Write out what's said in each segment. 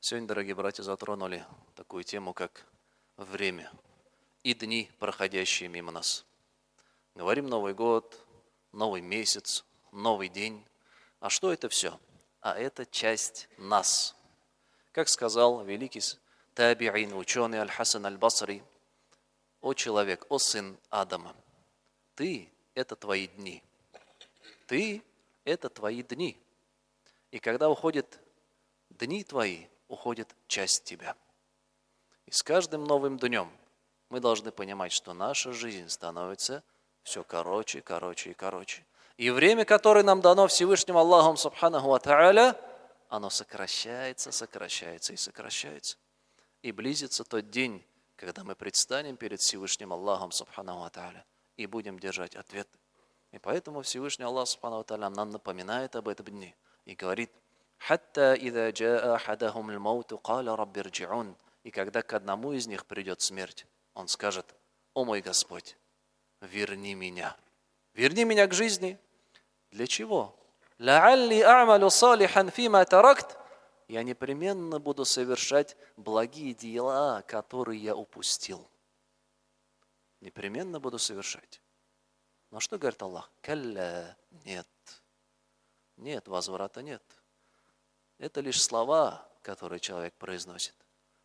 Сегодня, дорогие братья, затронули такую тему, как время и дни, проходящие мимо нас. Говорим Новый год, новый месяц, новый день. А что это все? А это часть нас. Как сказал великий табиин, ученый Аль-Хасан Аль-Басри: «О человек, о сын Адама, ты – это твои дни. Ты – это твои дни. И когда уходят дни твои, уходит часть тебя. И с каждым новым днем мы должны понимать, что наша жизнь становится все короче, короче и короче. И время, которое нам дано Всевышним Аллахом Субханаху ва Тааля, оно сокращается, сокращается и сокращается. И близится тот день, когда мы предстанем перед Всевышним Аллахом Субханаху ва Тааля и будем держать ответ. И поэтому Всевышний Аллах Субханаху ва Тааля нам напоминает об этом дне и говорит: «Хатта ида джаа ахадахум аль-мауту каля рабби рджиун». И когда к одному из них придет смерть, он скажет: «О мой Господь, верни меня». Верни меня к жизни. Для чего? «Ла'алли а'малу салихан фима таракт». Я непременно буду совершать благие дела, которые я упустил. Непременно буду совершать. Но что говорит Аллах? «Калля». Нет. Нет, возврата нет. Это лишь слова, которые человек произносит.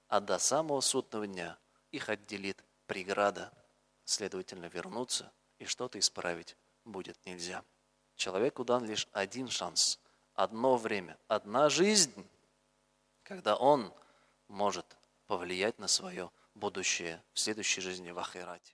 А до самого судного дня их отделит преграда. Следовательно, вернуться и что-то исправить будет нельзя. Человеку дан лишь один шанс, одно время, одна жизнь, когда он может повлиять на свое будущее в следующей жизни в ахирате.